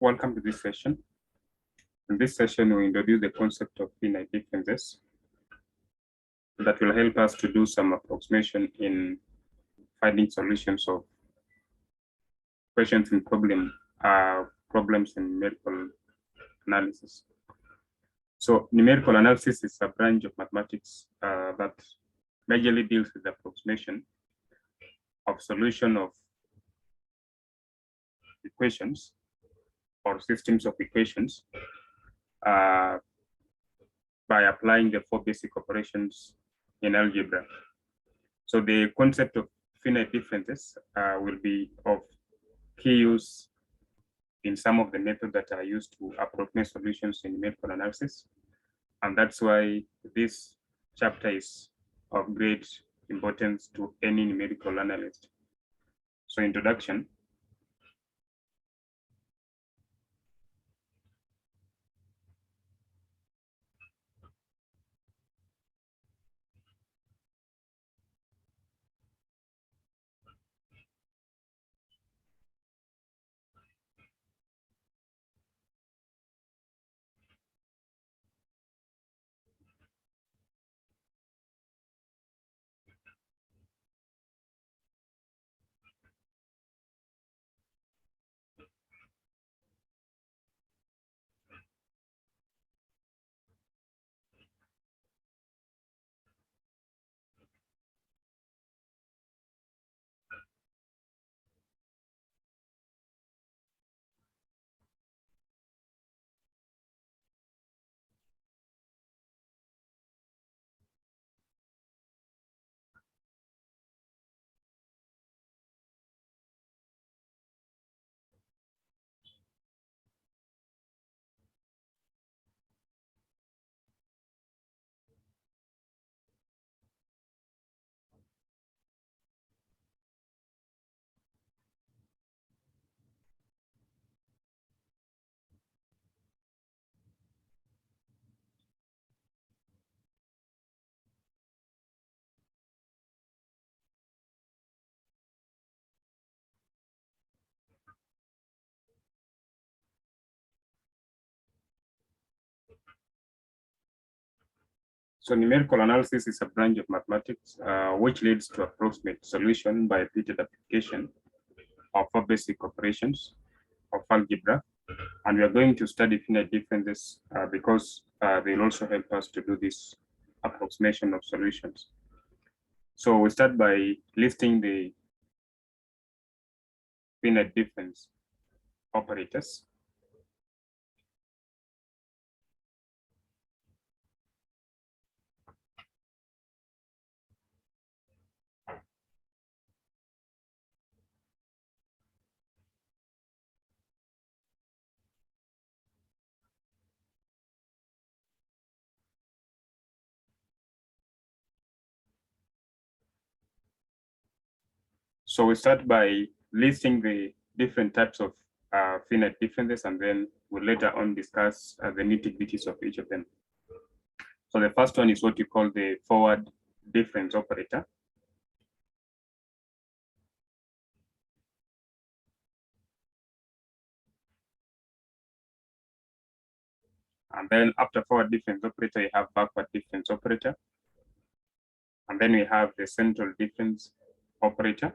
Welcome to this session. In this session, we introduce the concept of finite differences that will help us to do some approximation in finding solutions of questions in problems in numerical analysis. So numerical analysis is a branch of mathematics that majorly deals with the approximation of solution of equations or systems of equations by applying the four basic operations in algebra. So the concept of finite differences will be of key use in some of the methods that are used to approximate solutions in numerical analysis. And that's why this chapter is of great importance to any numerical analyst. So introduction. So numerical analysis is a branch of mathematics which leads to approximate solution by repeated application of four basic operations of algebra. And we are going to study finite differences because they will also help us to do this approximation of solutions. So we start by listing the finite difference operators. So we start by listing the different types of finite differences, and then we'll later on discuss the nitty-gritties of each of them. So the first one is what you call the forward difference operator. And then after forward difference operator, you have backward difference operator. And then we have the central difference operator.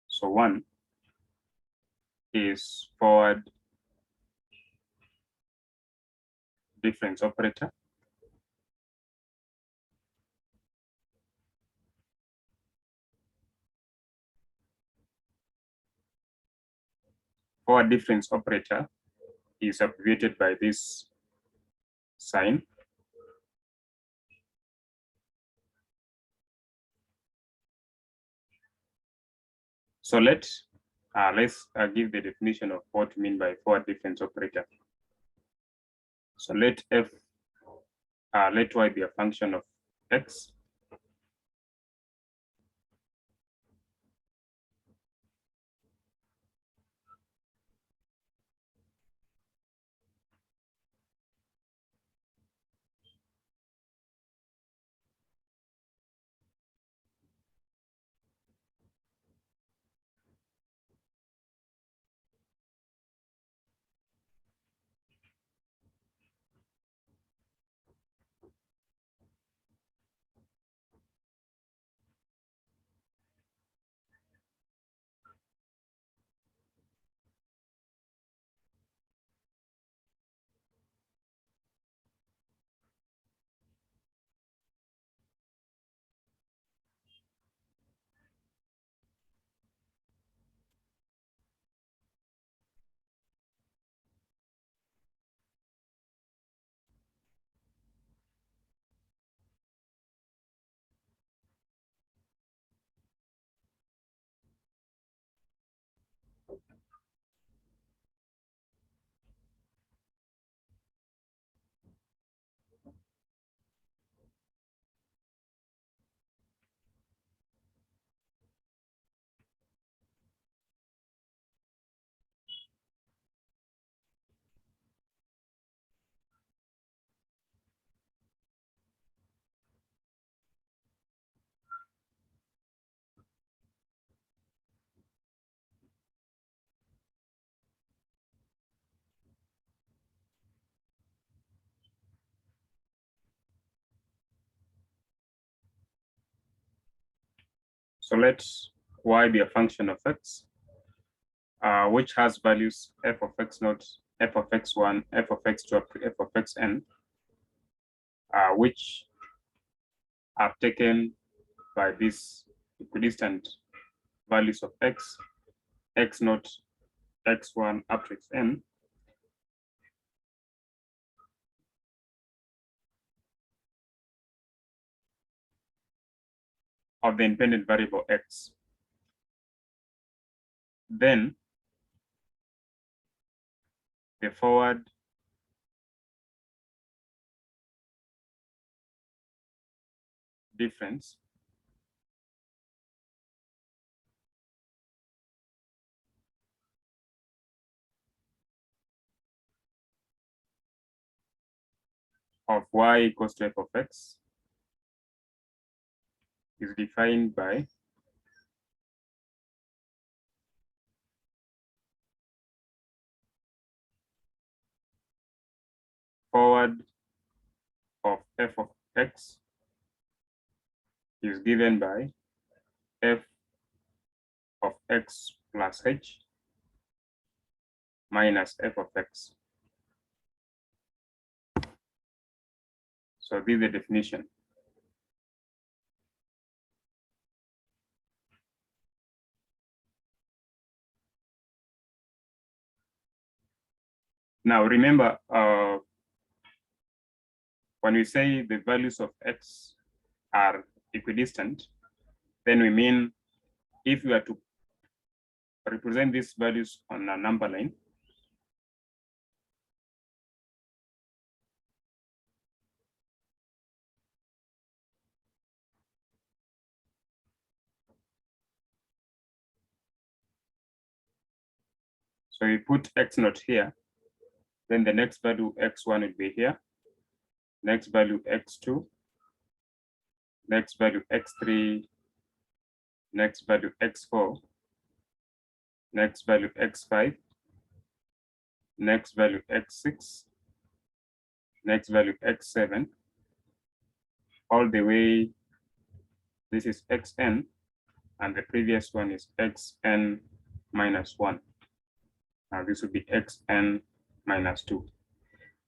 So one is forward difference operator. Forward difference operator is abbreviated by this sign. So let's give the definition of what we mean by forward difference operator. So let y be a function of x. So let y be a function of x, which has values f of x naught, f of x1, f of x2 up to f of xn, which are taken by these equidistant values of x, x naught, x1 up to xn, of the independent variable x. Then the forward difference of y equals to f of x is defined by forward of f of x is given by f of x plus h minus f of x. So this is the definition. Now remember, when we say the values of x are equidistant, then we mean if we are to represent these values on a number line, so we put x naught here, then the next value x1 will be here, next value x2, next value x3, next value x4, next value x5, next value x6, next value x7, all the way, this is xn, and the previous one is xn minus 1. Now this would be xn minus 2.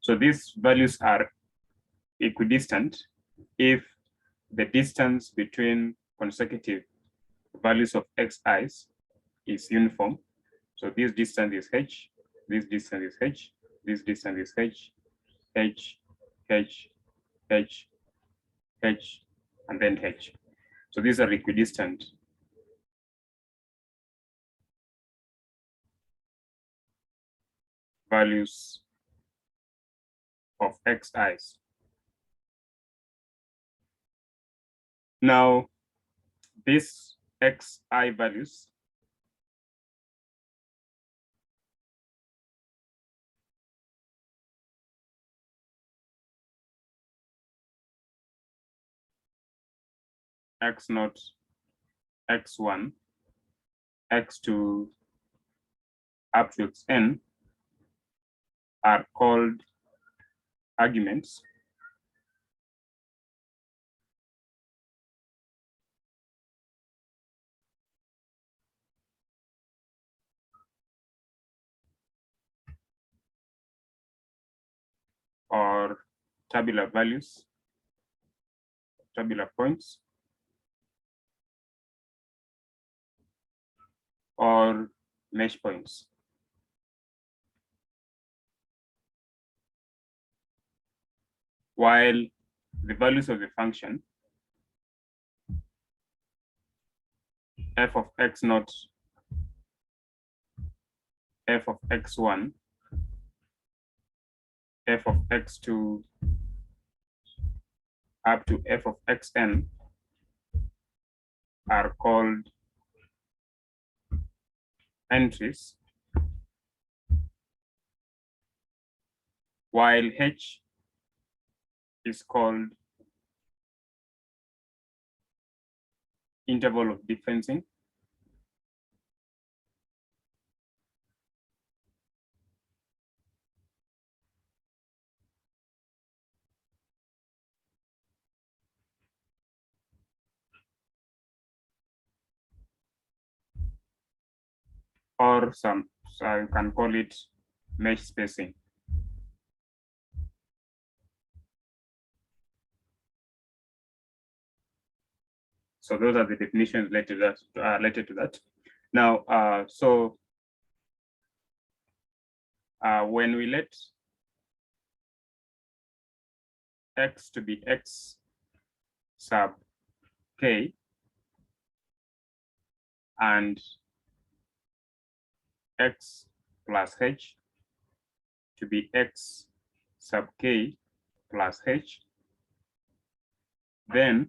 So these values are equidistant if the distance between consecutive values of xi's is uniform. So this distance is h, this distance is h, this distance is h, h, h, h, h, and then h. So these are equidistant. Values of xi's. Now, these xi values x naught, x1, x2, up to xn are called arguments or tabular values, tabular points, or mesh points. While the values of the function f of x naught, f of x1, f of x2, up to f of xn are called entries, while h is called interval of differencing. or so you can call it mesh spacing. So those are the definitions related to that. Now, when we let x to be x sub k and x plus h to be x sub k plus h, then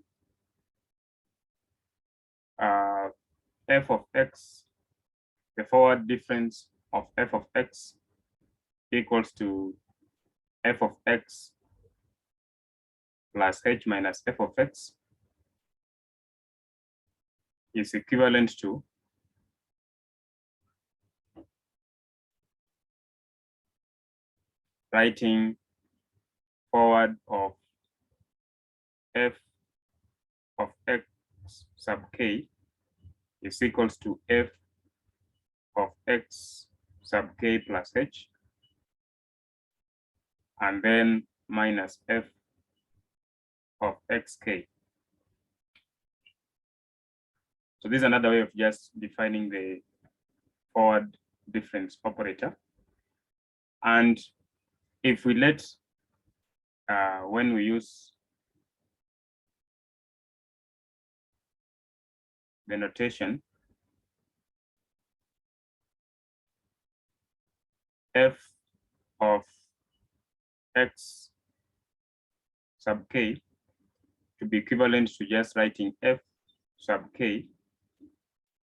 f of x, the forward difference of f of x equals to f of x plus h minus f of x is equivalent to writing forward of f of x sub k is equals to f of x sub k plus h, and then minus f of xk. So this is another way of just defining the forward difference operator. And if we let, when we use the notation f of x sub k to be equivalent to just writing f sub k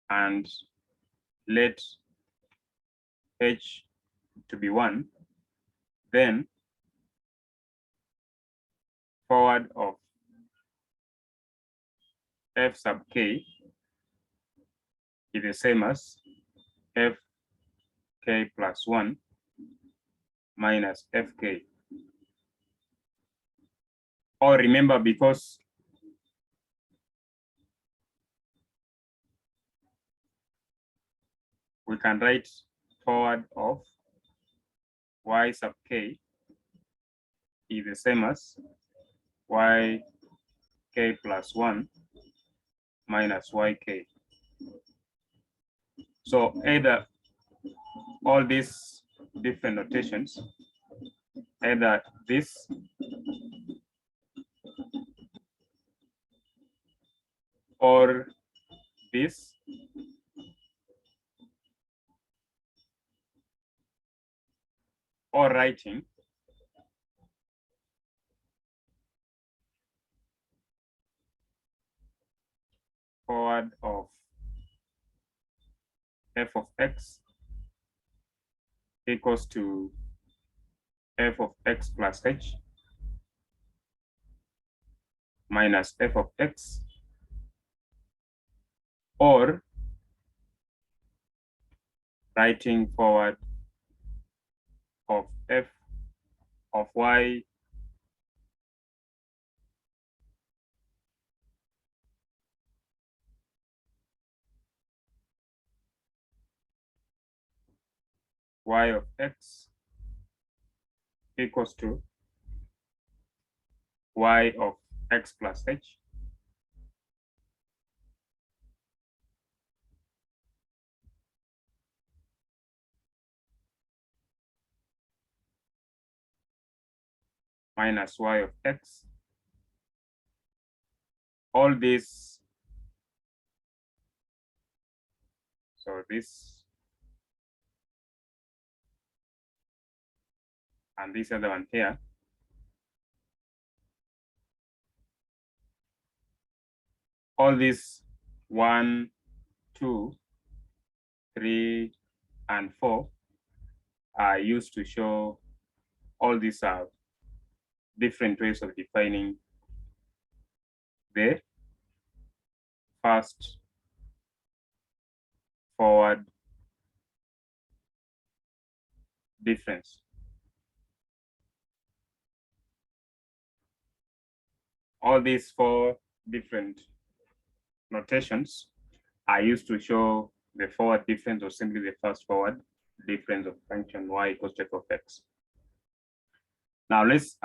and let h to be 1, then forward of f sub k is the same as f k plus 1 minus fk. Or remember, because we can write forward of y sub k is the same as y k plus 1 minus yk. So either all these different notations, either this or this, or writing forward of f of x equals to f of x plus h minus f of x, or writing forward of f of y of x equals to y of x plus h minus y of x. All this, so this and this other one here, all these 1, 2, 3, and 4 are used to show all these are different ways of defining the first forward difference. All these 4 different notations are used to show the forward difference or simply the fast forward difference of function y equals to f of x. Now let's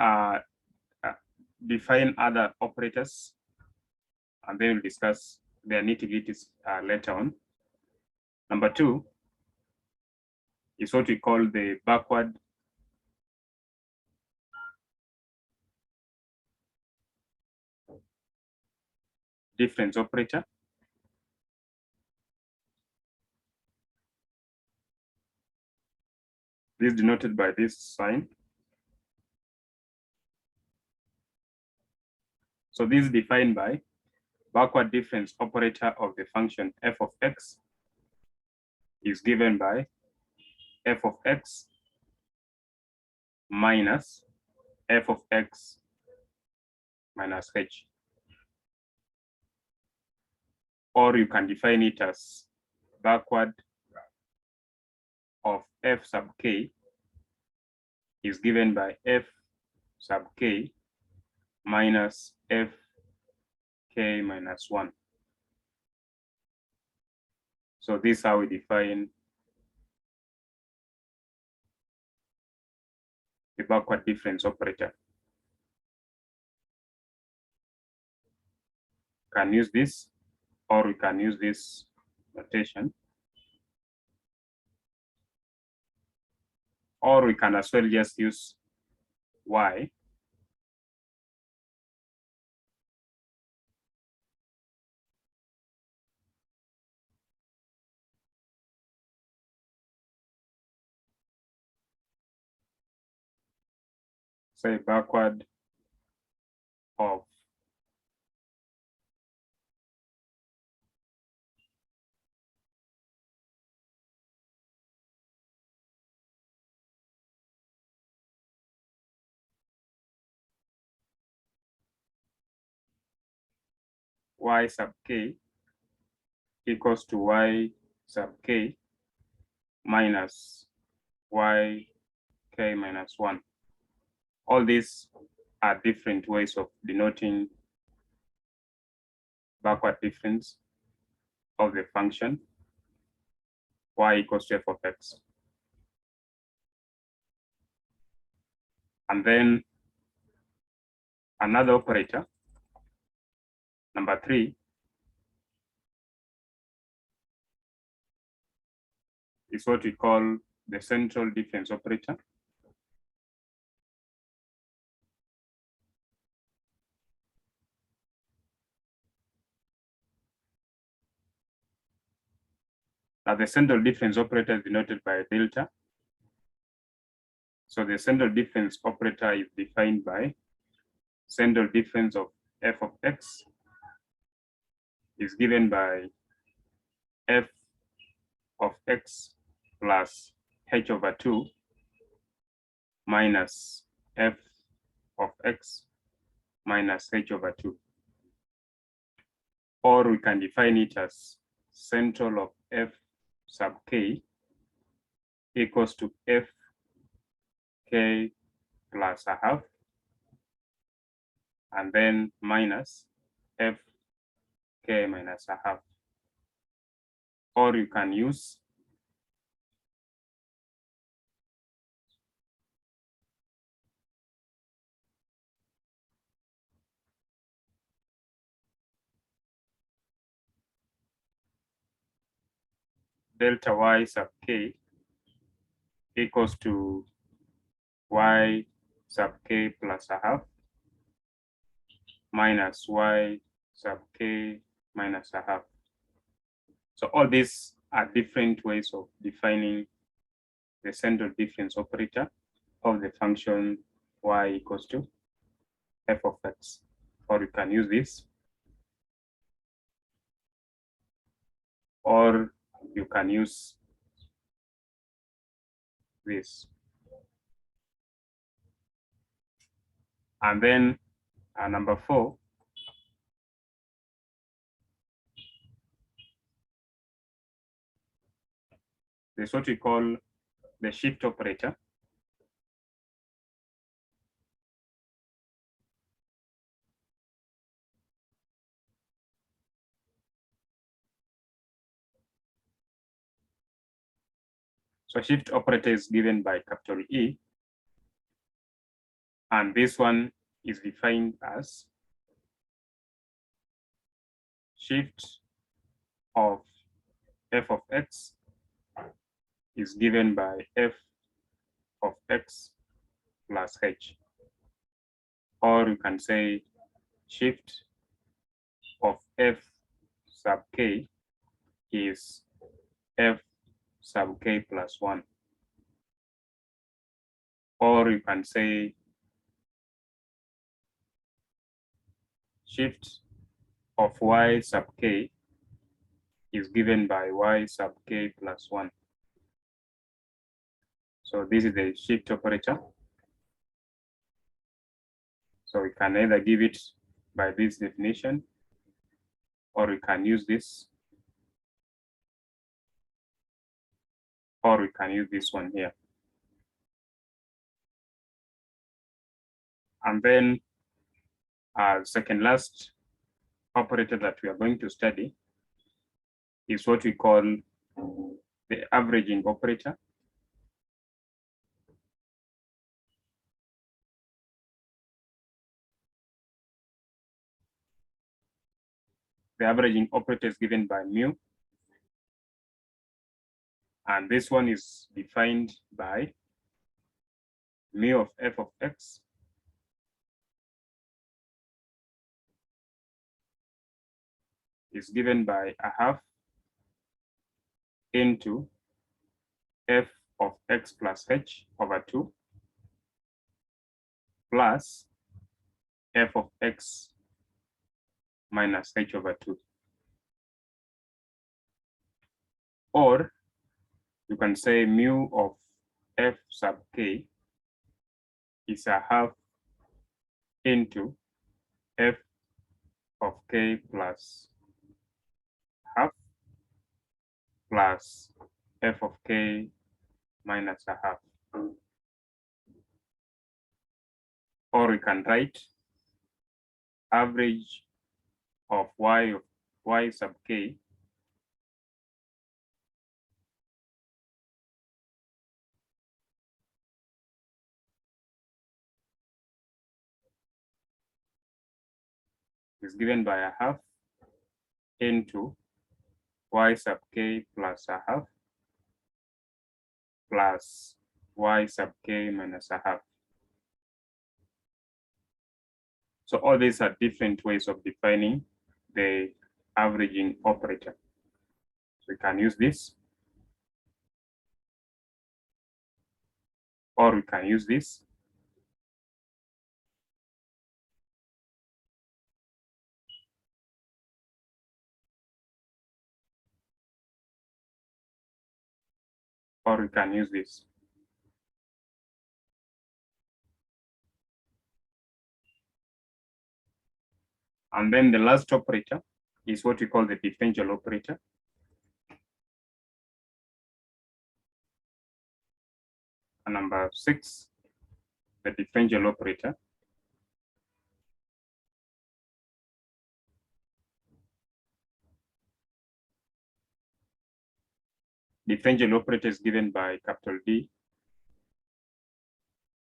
define other operators, and then we'll discuss their nitty-gritties later on. Number 2 is what we call the backward difference operator. This is denoted by this sign. So this is defined by backward difference operator of the function f of x is given by f of x minus f of x minus h. Or you can define it as backward of f sub k is given by f sub k minus f k minus 1. So this is how we define the backward difference operator. Can use this, or we can use this notation, or we can as well just use y say backward of y sub k equals to y sub k minus y k minus 1. All these are different ways of denoting backward difference of the function y equals to f of x. And then another operator, number 3, is what we call the central difference operator. Now the central difference operator is denoted by delta. So the central difference operator is defined by central difference of f of x is given by f of x plus h over 2 minus f of x minus h over 2. Or we can define it as central of f sub k equals to f k plus a half, and then minus f k minus a half. Or you can use delta y sub k equals to y sub k plus a half minus y sub k minus a half. So all these are different ways of defining the central difference operator of the function y equals to f of x. Or you can use this, or you can use this. And then number 4, is what we call the shift operator. So shift operator is given by capital E, and this one is defined as shift of f of x is given by f of x plus h, or you can say shift of f sub k is f sub k plus 1, or you can say shift of y sub k is given by y sub k plus 1. So this is the shift operator. So we can either give it by this definition, or we can use this, or we can use this one here. And then second last operator that we are going to study is what we call the averaging operator. The averaging operator is given by mu, and this one is defined by mu of f of x is given by a half into f of x plus h over 2 plus f of x minus h over 2. Or you can say mu of f sub k is a half into f of k plus half plus f of k minus a half. Or we can write average of y sub k is given by a half into y sub k plus a half plus y sub k minus a half. So all these are different ways of defining the averaging operator. So we can use this, or we can use this, or we can use this. And then the last operator is what we call the differential operator. And number 6, the differential operator. Differential operator is given by capital D.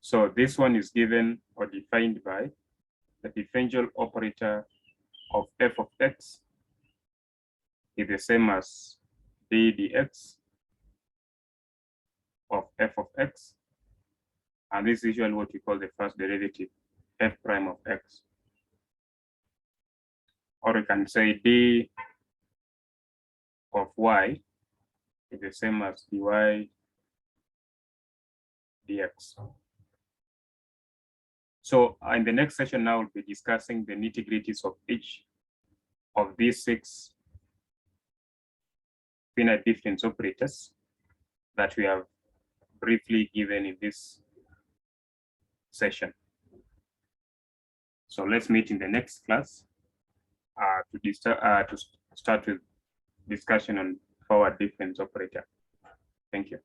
So this one is given or defined by the differential operator of f of x is the same as d dx of f of x, and this is usually what we call the first derivative, f prime of x. Or we can say d of y is the same as dy dx. So in the next session now, we'll be discussing the nitty-gritties of each of these 6 finite difference operators that we have briefly given in this session. So let's meet in the next class to start with discussion on forward difference operator. Thank you.